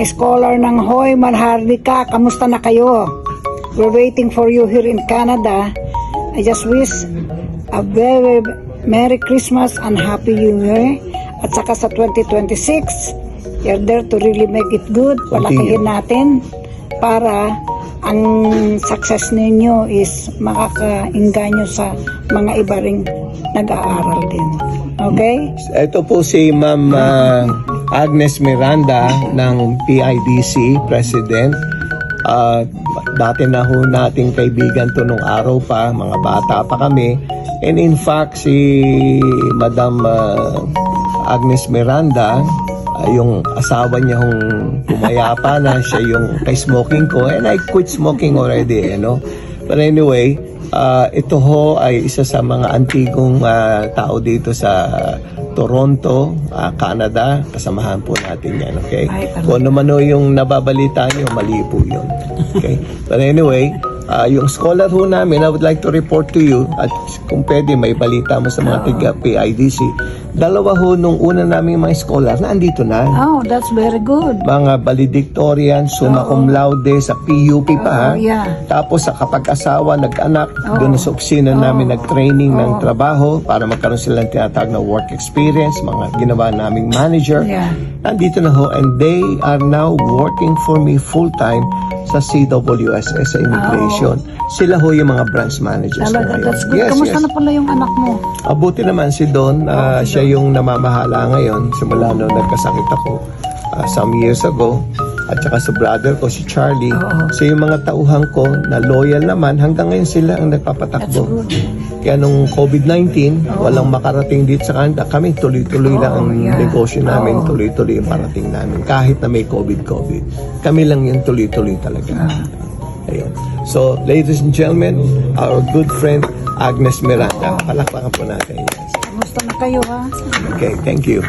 mga scholar ng Hoy Manharlika, kamusta na kayo? We're waiting for you here in Canada. I just wish a very Merry Christmas and Happy New Year. At saka sa 2026, you're there to really make it good. Palakihin natin para ang success ninyo is makakainganyo sa mga iba ring nag-aaral din. Okay? Ito po si Ma'am Agnes Miranda ng PIDC President. Dati na ho nating kaibigan to nung araw pa, mga bata pa kami. And in fact, si Madam Agnes Miranda, yung asawa niya hong pumayapa na, siya yung kay smoking ko, and I quit smoking already, you know. But anyway, ito ho ay isa sa mga antigong tao dito sa Toronto, Canada. Kasamahan po natin yan, okay? Kung ano man ho yung nababalita nyo, mali po yun. Okay? But anyway, yung scholar ho namin, I would like to report to you, at kung pwede may balita mo sa mga tiga PIDC, dalawa ho nung una naming mga scholar na andito na. Oh, that's very good. Mga valedictorian, summa cum laude sa PUP pa. Yeah. Tapos sa kapag-asawa, nag-anak, doon sa opisina namin nag-training ng trabaho para magkaroon sila ng tinatawag na work experience, mga ginawa naming manager. Yeah. Nandito na ho, and they are now working for me full-time sa CWSS sa immigration. Sila ho yung mga branch managers. Talaga, ngayon. that's good. Kamusta na pala yung anak mo? Abuti naman si Don, siya yung namamahala ngayon simula nung nagkasakit ako some years ago, at saka sa brother ko si Charlie. So yung mga tauhan ko na loyal naman, hanggang ngayon sila ang nagpapatakbo. Kaya nung COVID-19, walang makarating dito sa Canada, kami tuloy-tuloy lang ang negosyo namin, tuloy-tuloy ang parating namin. Kahit na may COVID, kami lang yung tuloy-tuloy talaga. Ayun. So, ladies and gentlemen, our good friend Agnes Miranda. Palakpakan po natin. Kamusta na kayo, ha? Okay, thank you.